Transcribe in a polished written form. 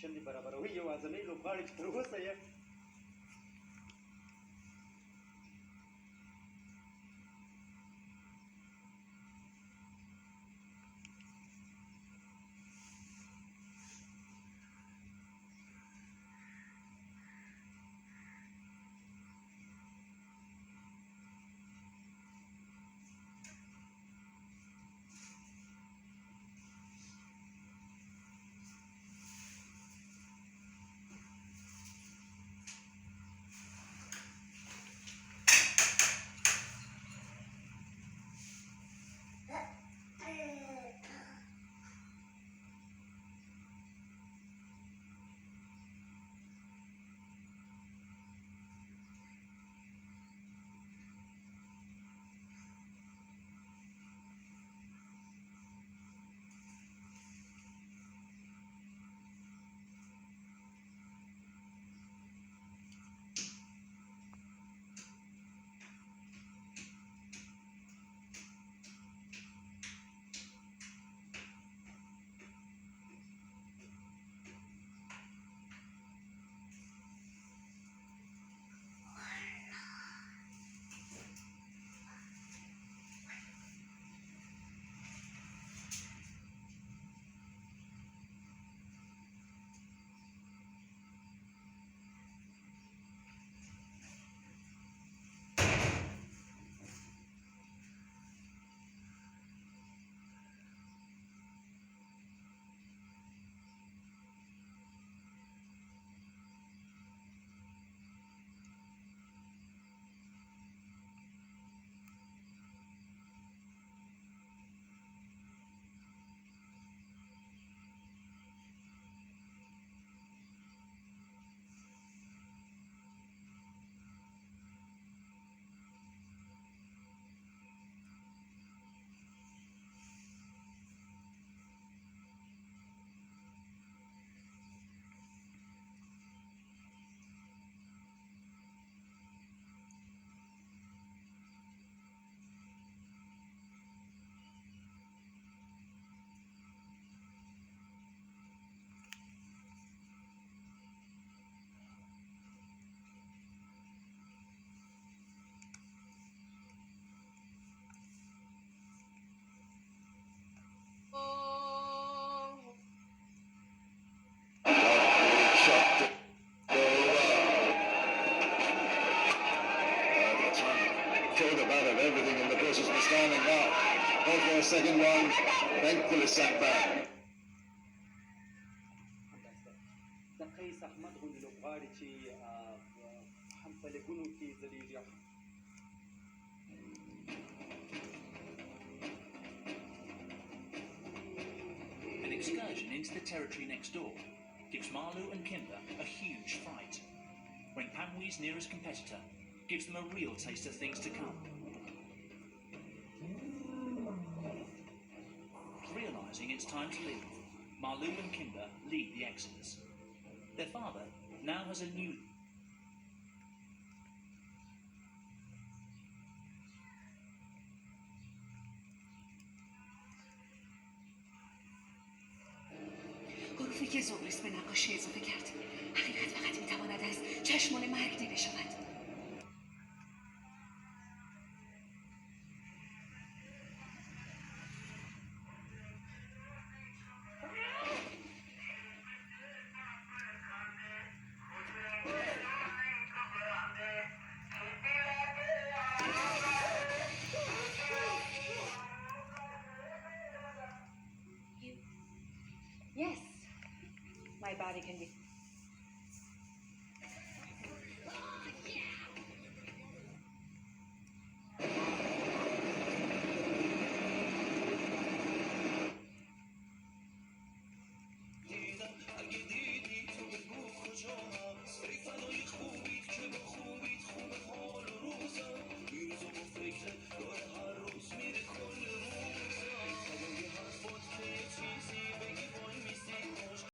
شندې برابروي یوازینی لوبغاړی چې تر اوسه یې Everything in the bushes was standing up. Went for a second one, thankfully sat back. د قیس احمد غوندې لوبغاړي چې هم په لیګونو کې ځلیږي. An excursion into the territory next door gives Marlou and Kimber a huge fright. When Pamwee's nearest competitor gives them a real taste of things to come. Realising it's time to leave, Marlou and Kimber lead the Exodus. Their father now has a new... حروفی که زغرس به نقاشی اضافه کرد. حقیقت فقط میتواند از چشمان مرگ دیده شود. Yes, my body can be